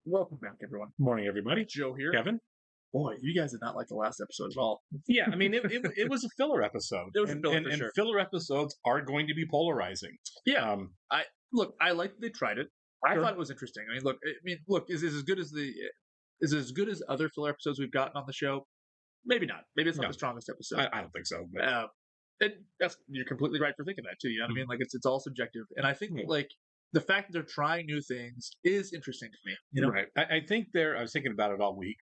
Welcome back, everyone. Morning, everybody. Joe here. Kevin? Boy, you guys did not like the last episode at all. Yeah, I mean, it was a filler episode. It was a and, filler and, for and sure. filler episodes are going to be polarizing. Yeah. Um, I like that they tried it. I Sure. thought it was interesting. Is it as good as other filler episodes we've gotten on the show? Maybe not. Maybe it's not No. the strongest episode. I don't think so. But And you're completely right for thinking that too. You know what I mean? Like it's all subjective, and I think Yeah. like the fact that they're trying new things is interesting to me. You know, right. I think I was thinking about it all week.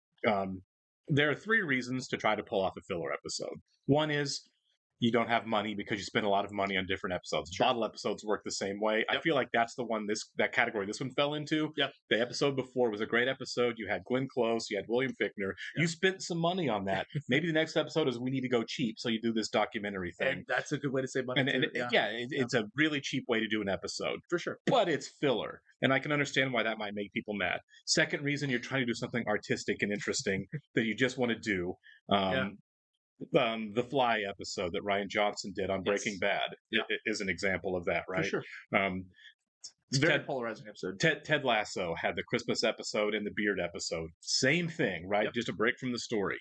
There are three reasons to try to pull off a filler episode. One is you don't have money because you spend a lot of money on different episodes. Sure. Bottle episodes work the same way. I Yep. feel like that's the one that category this one fell into. Yep. The episode before was a great episode. You had Glenn Close, you had William Fichtner. You spent some money on that. Maybe the next episode is we need to go cheap, so you do this documentary thing. and that's a good way to save money. And too. it's a really cheap way to do an episode, For sure. but it's filler. And I can understand why that might make people mad. Second reason, you're trying to do something artistic and interesting that you just want to do. The Fly episode that Ryan Johnson did on Breaking Bad is an example of that, right? For sure. Um, It's a very polarizing episode. Ted Lasso had the Christmas episode and the Beard episode. Same thing, right? Yep. Just a break from the story.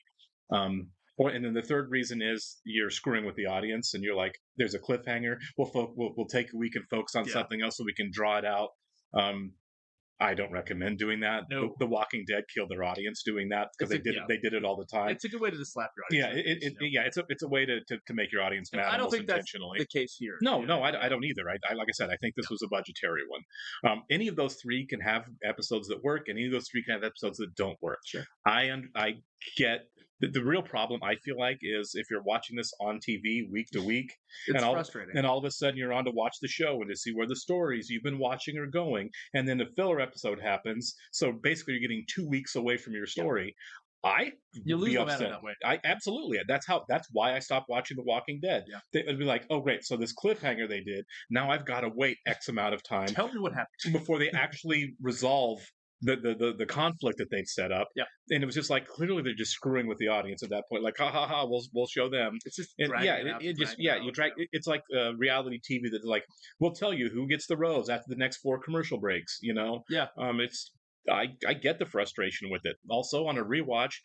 And then the third reason is you're screwing with the audience, and you're like, "There's a cliffhanger. We'll take a week and focus on something else so we can draw it out." I don't recommend doing that. No. The Walking Dead killed their audience doing that because they did it all the time. It's a good way to just slap your audience. It's a way to make your audience mad. I don't think that's intentionally. the case here. No, I don't either. I like I said, I think this was a budgetary one. Any of those three can have episodes that work, and any of those three can have episodes that don't work. Sure. I get the real problem. I feel like is if you're watching this on TV week to week, It's frustrating. and all of a sudden you're on to watch the show and to see where the stories you've been watching are going, and then a filler episode happens. So basically, you're getting 2 weeks away from your story. You lose be momentum upset that way. I absolutely. That's why I stopped watching The Walking Dead. Yeah. It'd be like, oh great, so this cliffhanger they did. Now I've got to wait X amount of time Tell me what happened. before they actually resolve the conflict that they've set up. Yeah. And it was just like clearly they're just screwing with the audience at that point. Like, ha ha ha, we'll show them. It's just And dragging it out, it just dragging it out. you drag. It's like reality TV that's like, we'll tell you who gets the rose after the next 4 commercial breaks. You know. Yeah. It's I get the frustration with it. Also on a rewatch,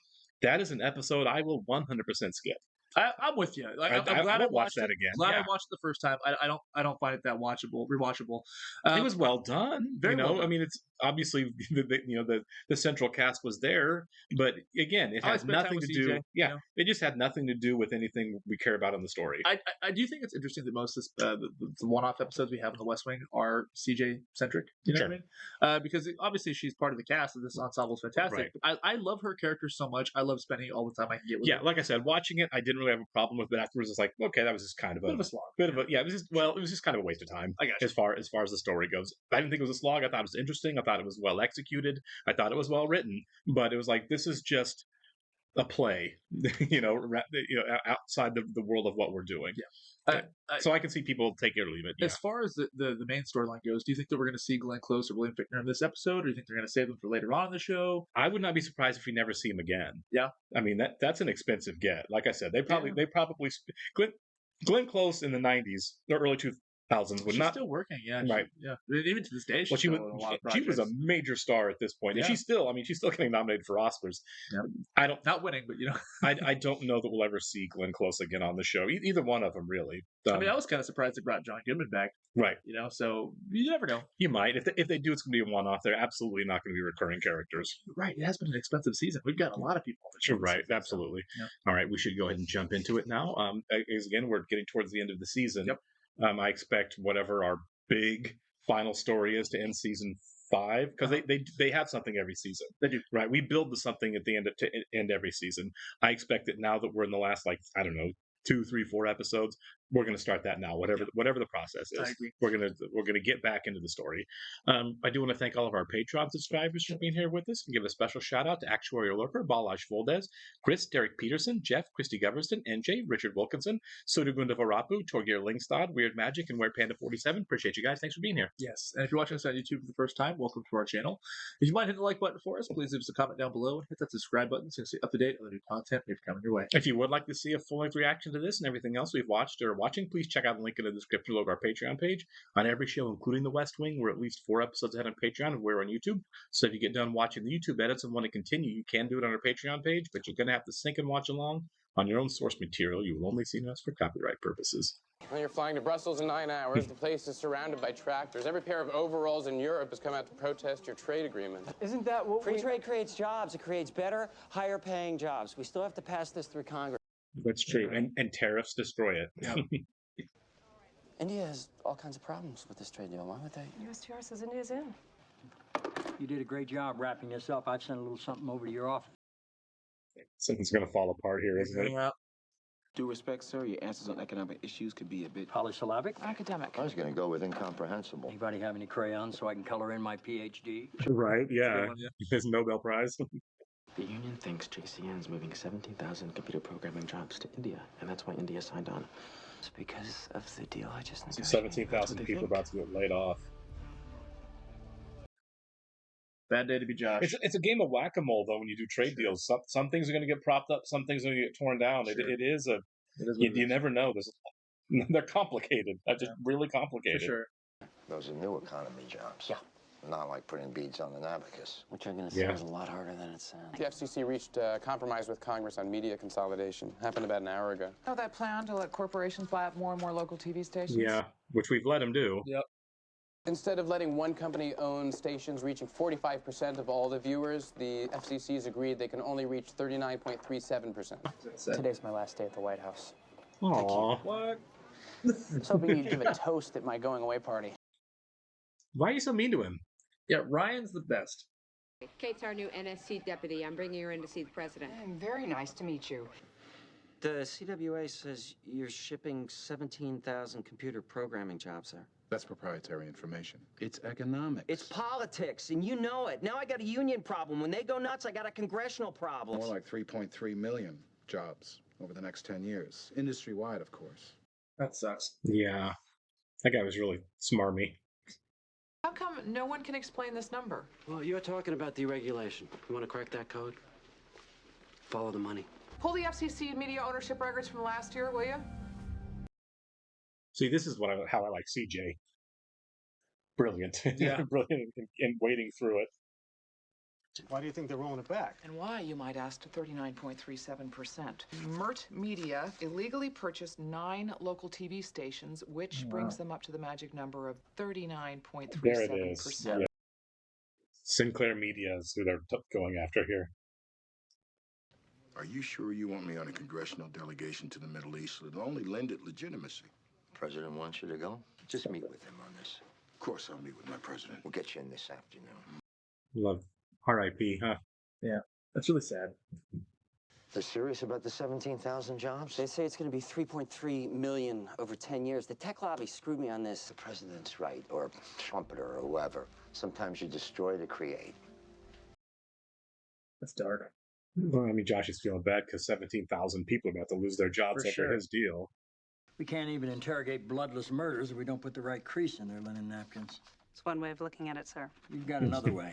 that is an episode I will 100% skip. I'm with you. Like, I'm glad I won't watch watched that it. again. Glad Yeah. I watched it the first time. I don't find it that rewatchable. It was well done. very well done. I mean, it's obviously the central cast was there, but again, it I had spent time nothing with to CJ, do. you Yeah, know? it just had nothing to do with anything we care about in the story. I do think it's interesting that most of the one-off episodes we have in the West Wing are CJ centric. You know Sure. what I mean? Because obviously she's part of the cast, and this ensemble is fantastic. Right. But I love her character so much. I love spending all the time I can get with Yeah, her. like I said, watching it, I didn't really have a problem with, but afterwards, it's like, okay, that was just kind of Bit of a slog. it was just kind of a waste of time. I got you. As far as the story goes, I didn't think it was a slog. I thought it was interesting. I thought it was well executed. I thought it was well written. But it was like, this is just a play, outside the world of what we're doing. Yeah. So I can see people take it or leave it. Yeah. As far as the main storyline goes, do you think that we're going to see Glenn Close or William Fichtner in this episode, or do you think they're going to save them for later on in the show? I would not be surprised if we never see him again. Yeah. I mean, that's an expensive get. Like I said, they probably Glenn Close in the 90s or early 2000s would She's not. still working, yeah. Right. Even to this day, she's Well, still in a lot of she was a projects. major star at this point, and Yeah. she's still getting nominated for Oscars. Yeah. I don't Not winning, but I don't know that we'll ever see Glenn Close again on the show. Either one of them, really. I mean, I was kind of surprised they brought John Goodman back. Right. So you never know. You might. If they do, it's going to be a one-off. They're absolutely not going to be recurring characters. Right. It has been an expensive season. We've got a lot of people on the show. Right. this season, Absolutely. Yeah. All right. We should go ahead and jump into it now. As again, we're getting towards the end of the season. Yep. I expect whatever our big final story is to end season 5 because they have something every season. They do. Right. We build to something at the end to end every season. I expect that now that we're in the last 2, 3, 4 episodes, we're going to start that now. Whatever the process is, I agree. we're gonna get back into the story. I do want to thank all of our Patreon subscribers for being here with us, and give a special shout out to Actuarial Lurker, Balazs Voldez, Chris, Derek Peterson, Jeff, Christy Goverston, NJ, Richard Wilkinson, Sudagunda Varapu, Torgir Lingstad, Weird Magic, and WeirPanda47. Appreciate you guys. Thanks for being here. Yes. And if you're watching us on YouTube for the first time, welcome to our channel. If you mind hitting the like button for us, please leave us a comment down below and hit that subscribe button so you can stay up to date on the new content we've coming your way. If you would like to see a full-length reaction to this and everything else we've watched or you're watching, please check out the link in the description below of our Patreon page. On every show, including The West Wing, we're at least 4 episodes ahead on Patreon and we're on YouTube. So if you get done watching the YouTube edits and want to continue, you can do it on our Patreon page, but you're going to have to sync and watch along on your own source material. You will only see us for copyright purposes. When you're flying to Brussels in 9 hours, the place is surrounded by tractors. Every pair of overalls in Europe has come out to protest your trade agreement. Isn't that what Free trade creates jobs. It creates better, higher paying jobs. We still have to pass this through Congress. That's true. And tariffs destroy it. Yeah. India has all kinds of problems with this trade deal. Why would they? USTR says India's in. You did a great job wrapping this up. I'd send a little something over to your office. Something's going to fall apart here, isn't it? Yeah. Due respect, sir, your answers on economic issues could be a bit Polysyllabic? Academic. I was going to go with incomprehensible. Anybody have any crayons so I can color in my PhD? Right, yeah. One, yeah. His Nobel Prize. The union thinks JCN is moving 17,000 computer programming jobs to India, and that's why India signed on. It's because of the deal I just negotiated. 17,000 people about to get laid off. Bad day to be Josh. It's a game of whack-a-mole, though, when you do trade deals. Some things are going to get propped up, some things are going to get torn down. Sure. It is a... It is what You, it you is. never know. They're complicated. They're just really For complicated. sure. Those are new economy jobs. Yeah. Not like putting beads on an abacus. Which I'm going to say is a lot harder than it sounds. The FCC reached a compromise with Congress on media consolidation. Happened about an hour ago. Oh, that plan to let corporations buy up more and more local TV stations? Yeah, which we've let them do. Yep. Instead of letting one company own stations reaching 45% of all the viewers, the FCC's agreed they can only reach 39.37%. Today's my last day at the White House. Aww. What? I was hoping you'd give a toast at my going away party. Why are you so mean to him? Yeah, Ryan's the best. Kate's our new NSC deputy. I'm bringing her in to see the president. Very nice to meet you. The CWA says you're shipping 17,000 computer programming jobs there. That's proprietary information. It's economics. It's politics, and you know it. Now I got a union problem. When they go nuts, I got a congressional problem. more like 3.3 million jobs over the next 10 years. Industry-wide, of course. That sucks. Yeah. That guy was really smarmy. How come no one can explain this number? Well, you're talking about deregulation. You want to crack that code? Follow the money. Pull the FCC media ownership records from last year, will you? See, this is how I like CJ. Brilliant. Yeah. Brilliant in wading through it. Why do you think they're rolling it back? And why, you might ask, to 39.37%? Mert Media illegally purchased 9 local TV stations, which brings them up to the magic number of 39.37%. There it is. Yeah. Sinclair Media is who they're going after here. Are you sure you want me on a congressional delegation to the Middle East? It'll only lend it legitimacy. President wants you to go? Just meet with him on this. Of course I'll meet with my president. We'll get you in this afternoon. Love R.I.P., huh? Yeah, that's really sad. They're serious about the 17,000 jobs? They say it's going to be 3.3 million over 10 years. The tech lobby screwed me on this. The president's right, or Trumpeter, or whoever. Sometimes you destroy to create. That's dark. Well, I mean, Josh is feeling bad because 17,000 people are about to lose their jobs For over sure. his deal. We can't even interrogate bloodless murders if we don't put the right crease in their linen napkins. It's one way of looking at it, sir. You've got another way.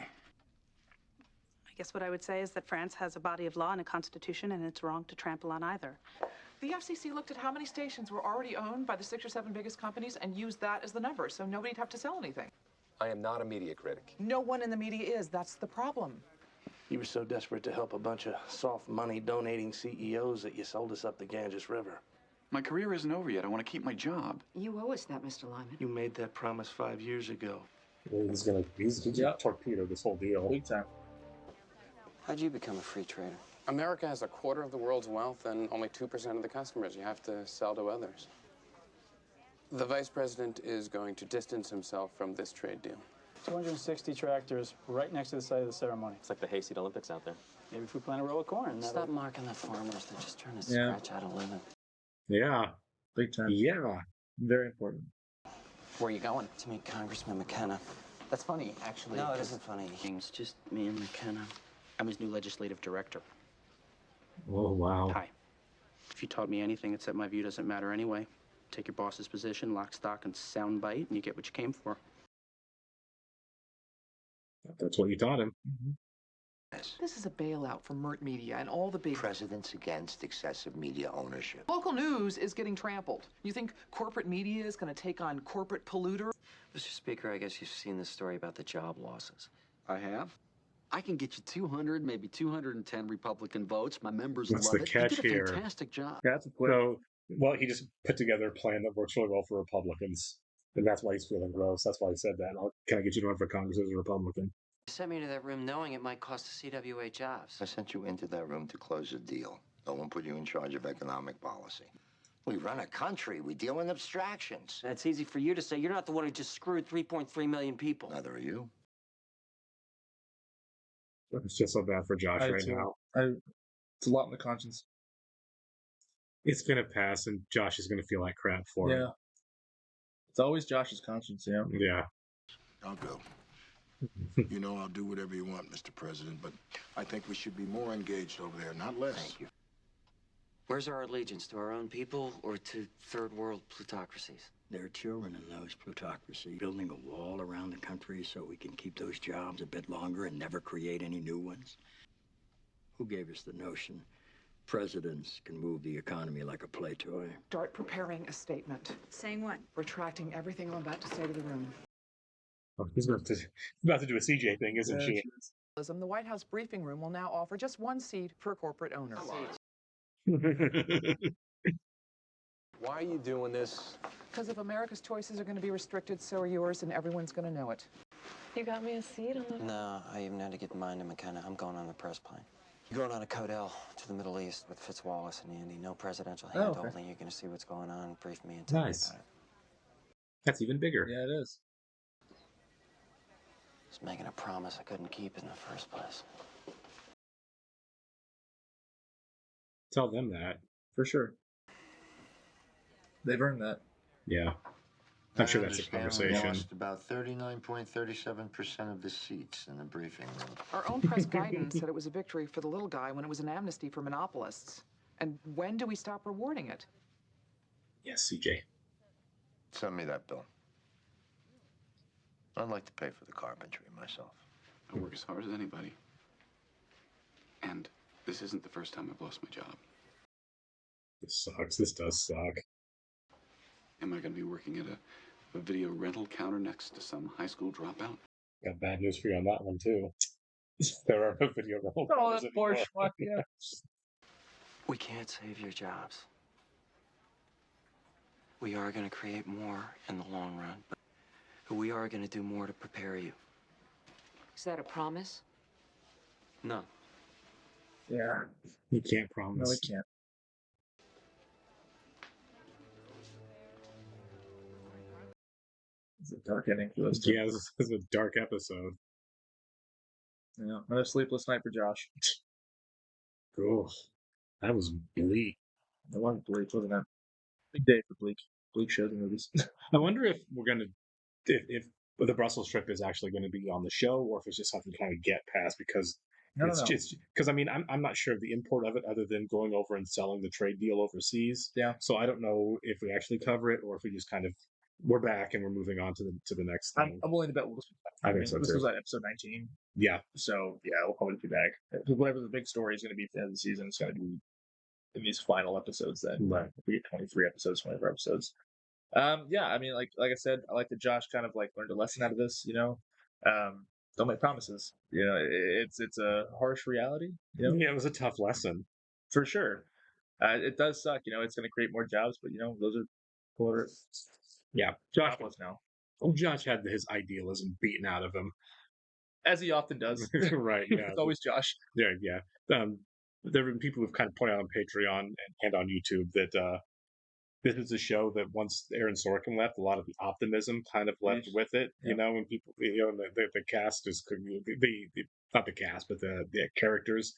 I guess what I would say is that France has a body of law and a constitution, and it's wrong to trample on either. The FCC looked at how many stations were already owned by the 6 or 7 biggest companies and used that as the number, so nobody'd have to sell anything. I am not a media critic. No one in the media is. That's the problem. You were so desperate to help a bunch of soft money donating CEOs that you sold us up the Ganges River. My career isn't over yet. I want to keep my job. You owe us that, Mr. Lyman. You made that promise 5 years ago. Well, he's gonna torpedo this whole deal. Big time. How'd you become a free trader? America has a quarter of the world's wealth and only 2% of the customers. You have to sell to others. The vice president is going to distance himself from this trade deal. 260 tractors right next to the site of the ceremony. It's like the hayseed Olympics out there. Maybe if we plant a row of corn. Stop marking the farmers. They're just trying to Yeah. scratch out a living. Yeah. Big time. Yeah. Very important. Where are you going? To meet Congressman McKenna. That's funny, actually. No, it isn't funny. It's just me and McKenna. I'm his new legislative director. Oh, wow. Hi. If you taught me anything, it's that my view doesn't matter anyway. Take your boss's position, lock, stock, and soundbite, and you get what you came for. That's what you taught him. This is a bailout for Mert Media and all the big... Presidents against excessive media ownership. Local news is getting trampled. You think corporate media is going to take on corporate polluter? Mr. Speaker, I guess you've seen the story about the job losses. I have. I can get you 200, maybe 210 Republican votes. My members What's love the it. catch You did a here? fantastic job. That's a quick. So, well, he just put together a plan that works really well for Republicans. And that's why he's feeling gross. That's why he said that. Can I get you to run for Congress as a Republican? You sent me to that room knowing it might cost the CWA jobs. I sent you into that room to close a deal. No one put you in charge of economic policy. We run a country. We deal in abstractions. That's easy for you to say. You're not the one who just screwed 3.3 million people. Neither are you. It's just so bad for Josh right now. It's a lot on the conscience. It's going to pass, and Josh is going to feel like crap for it. Yeah. It's always Josh's conscience, you know? Yeah. I'll go. You know, I'll do whatever you want, Mr. President, but I think we should be more engaged over there, not less. Thank you. Where's our allegiance? To our own people or to third world plutocracies? There are children in those plutocracies, building a wall around the country so we can keep those jobs a bit longer and never create any new ones. Who gave us the notion presidents can move the economy like a play toy? Start preparing a statement. Saying what? Retracting everything I'm about to say to the room. Oh, he's about to do a CJ thing, isn't she? The White House briefing room will now offer just one seat per corporate owner. Why are you doing this? Because if America's choices are going to be restricted, so are yours, and everyone's going to know it. You got me a seat on the... No, I even had to get mine to McKenna. I'm going on the press plane. You're going on a Codell to the Middle East with Fitzwallace and Andy. No presidential hand-holding. Okay. You're going to see what's going on, brief me, and tell me about it. That's even bigger. Yeah, it is. Just making a promise I couldn't keep in the first place. Tell them that. For sure. They've earned that. Yeah. I'm sure that's a conversation. We lost about 39.37% of the seats in the briefing room. Our own press guidance said it was a victory for the little guy when it was an amnesty for monopolists. And when do we stop rewarding it? Yes, CJ. Send me that bill. I'd like to pay for the carpentry myself. I work as hard as anybody. And this isn't the first time I've lost my job. This sucks. This does suck. Am I going to be working at a video rental counter next to some high school dropout? Got bad news for you on that one, too. There are no video rental counters that poor anymore. schmuck, yeah. We can't save your jobs. We are going to create more in the long run, but we are going to do more to prepare you. Is that a promise? No. Yeah. You can't promise. No, we can't. It's a dark ending for those two. Yeah, this is a dark episode. Yeah, another sleepless night for Josh. Cool. That was bleak. It was bleak, wasn't it? Big day for bleak shows and movies. I wonder if we're gonna, if the Brussels trip is actually going to be on the show, or if it's just something to kind of get past because it's just because I mean I'm not sure of the import of it other than going over and selling the trade deal overseas. Yeah. So I don't know if we actually cover it or if we just kind of we're back and we're moving on to the next thing. I'm willing to bet we'll just be back. I think so this too. was at episode 19. Yeah. So yeah, we'll probably be back. Whatever the big story is going to be at the end of the season, it's going to be in these final episodes. Then right. If we get 23 episodes, 24 episodes. Yeah, I mean, like I said, I like that Josh kind of like learned a lesson out of this. You know, don't make promises. You know, it's a harsh reality. You know? Yeah, it was a tough lesson for sure. It does suck. You know, it's going to create more jobs, but you know, those are quarter. Yeah, Josh was now. Josh had his idealism beaten out of him, as he often does. Right? Yeah, it's always Josh. Yeah, yeah. There have been people who've kind of pointed out on Patreon and on YouTube that this is a show that once Aaron Sorkin left, a lot of the optimism kind of left with it. You know, when people, you know, the cast is the not the cast, but the characters.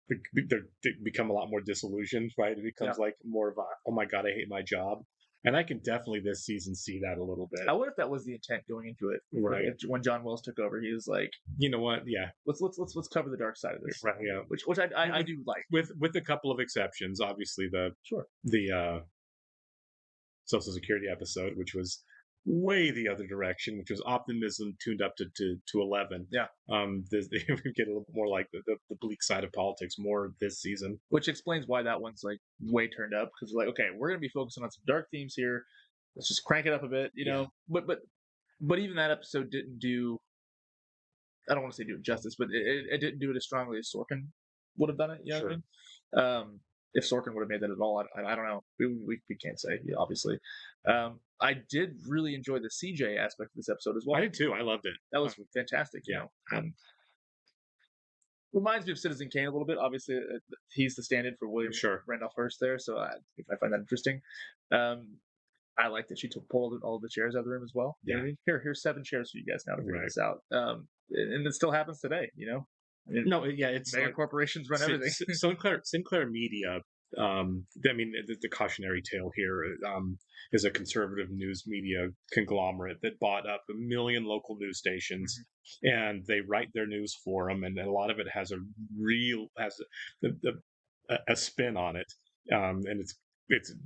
They become a lot more disillusioned, right? It becomes like more of a, oh my god, I hate my job. And I can definitely this season see that a little bit. I wonder if that was the intent going into it. Right. Like, when John Wells took over, he was like, you know what? Yeah. Let's cover the dark side of this. Right. Yeah. Which I do like. With a couple of exceptions, obviously the Social Security episode, which was way the other direction, which was optimism tuned up to 11. Yeah. We get a little more like the bleak side of politics more this season. Which explains why that one's like way turned up, because like, okay, we're gonna be focusing on some dark themes here. Let's just crank it up a bit, you know. But even that episode didn't do. I don't want to say do it justice, but it didn't do it as strongly as Sorkin would have done it. You know what I mean? If Sorkin would have made that at all, I don't know. We can't say, obviously. I did really enjoy the CJ aspect of this episode as well. I did too. I loved it. That was fantastic. You know, reminds me of Citizen Kane a little bit. Obviously, he's the stand-in for William Randolph Hearst there, so I find that interesting. I like that she pulled all the chairs out of the room as well. Yeah. You know what I mean? Here's 7 chairs for you guys now to figure this out. And it still happens today, you know? I mean, no, yeah, it's mega corporations run everything. Sinclair Media. I mean, the cautionary tale here is a conservative news media conglomerate that bought up 1 million local news stations, and they write their news for them, and a lot of it has a spin on it, and it's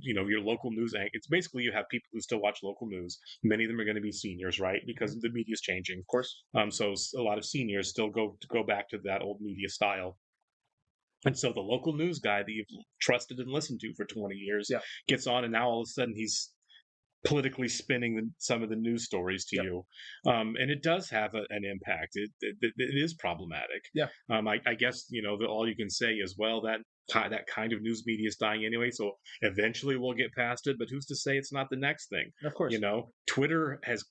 your local news anchor. It's basically you have people who still watch local news. Many of them are going to be seniors, right? Because the media is changing, of course. So a lot of seniors still go back to that old media style. And so the local news guy that you've trusted and listened to for 20 years gets on, and now all of a sudden he's politically spinning some of the news stories to you. And it does have an impact. It is problematic. Yeah. I guess, all you can say is, well, that kind of news media is dying anyway, so eventually we'll get past it, but who's to say it's not the next thing? Of course. Twitter has,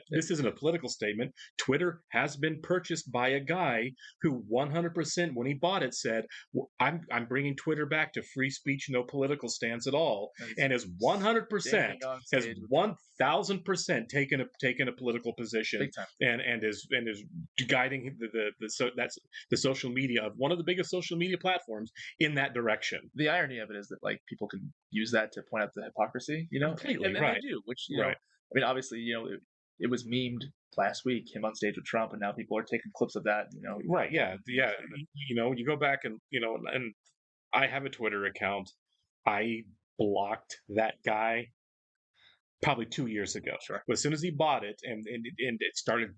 this isn't a political statement. Twitter has been purchased by a guy who 100%, when he bought it, said, I'm bringing Twitter back to free speech, no political stance at all, and is 100%, has 1,000% taken a political position, and is guiding the social media of one of the biggest social media platforms in that direction. The irony of it is that like people can use that to point out the hypocrisy, Completely, and right. they do, which I mean, obviously, it was memed last week, him on stage with Trump, and now people are taking clips of that, Right? Yeah. You go back and and I have a Twitter account. I blocked that guy probably 2 years ago. Sure. But as soon as he bought it and it started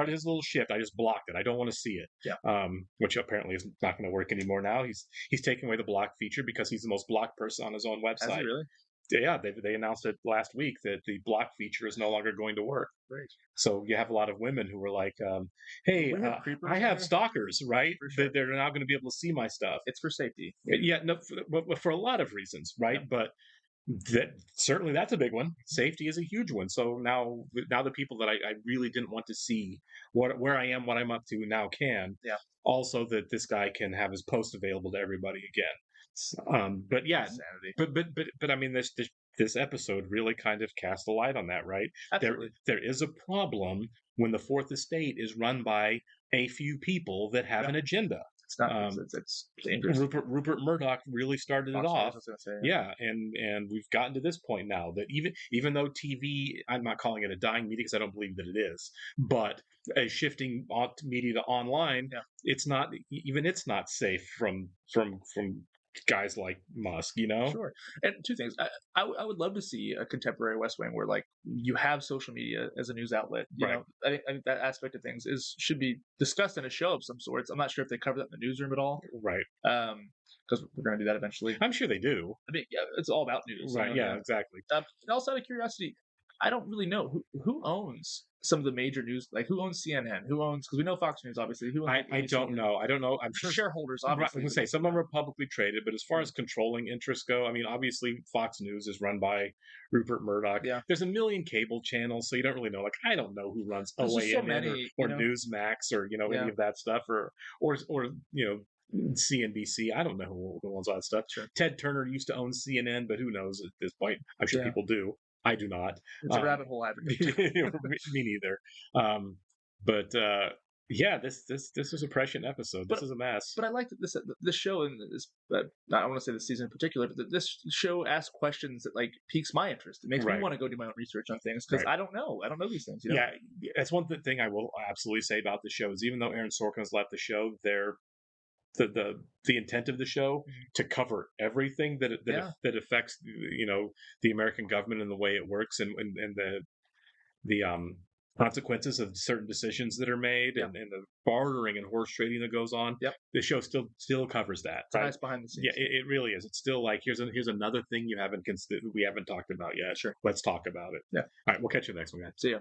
his little shift, I just blocked it. I don't want to see it. Yeah. Which apparently is not going to work anymore now. He's taking away the block feature because he's the most blocked person on his own website. Has he really? Yeah, they announced it last week that the block feature is no longer going to work. Great. So you have a lot of women who are like, "Hey, I have stalkers, right? Sure. They're now going to be able to see my stuff. It's for safety." Yeah, no, for a lot of reasons, right? Yeah. But certainly that's a big one. Safety is a huge one. So now the people that I really didn't want to see where I am, what I'm up to now can. Yeah. Also that this guy can have his post available to everybody again. But yeah, insanity. but I mean this episode really kind of cast a light on that, right? Absolutely. There is a problem when the Fourth Estate is run by a few people that have an agenda. It's not. It's dangerous. Rupert Murdoch really started it off. I was gonna say, yeah, and we've gotten to this point now that even though TV, I'm not calling it a dying media because I don't believe that it is, but a shifting media to online, it's not safe from guys like Musk, Sure. And two things. I would love to see a contemporary West Wing where like you have social media as a news outlet. You know, I think that aspect of things should be discussed in a show of some sorts. I'm not sure if they cover that in the newsroom at all. Right. Because we're going to do that eventually. I'm sure they do. I mean, yeah, it's all about news. Right. Yeah, exactly. And also out of curiosity, I don't really know who owns some of the major news, like who owns CNN, because we know Fox News, obviously. I don't know. I don't know. I'm sure shareholders, obviously. obviously. I was going to say some of them are publicly traded, but as far as controlling interests go, I mean, obviously Fox News is run by Rupert Murdoch. Yeah. There's a million cable channels, so you don't really know. Like, I don't know who runs There's just so OANN many, or Newsmax or any of that stuff, or CNBC. I don't know who owns all that stuff. Sure. Ted Turner used to own CNN, but who knows at this point? I'm sure people do. I do not. It's a rabbit hole advocate. Me neither. But yeah, this is a prescient episode. This is a mess. But I like that this show and this. I don't want to say this season in particular, but this show asks questions that like piques my interest. It makes me want to go do my own research on things because I don't know these things. Yeah, that's one thing I will absolutely say about the show is even though Aaron Sorkin has left the show, the intent of the show to cover everything that affects the American government and the way it works and the consequences of certain decisions that are made and the bartering and horse trading that goes on. The show still covers that. It's nice behind the scenes. Yeah, it really is. It's still like here's another thing we haven't talked about yet. Sure, let's talk about it. Yeah. All right, we'll catch you next one, guys. See ya.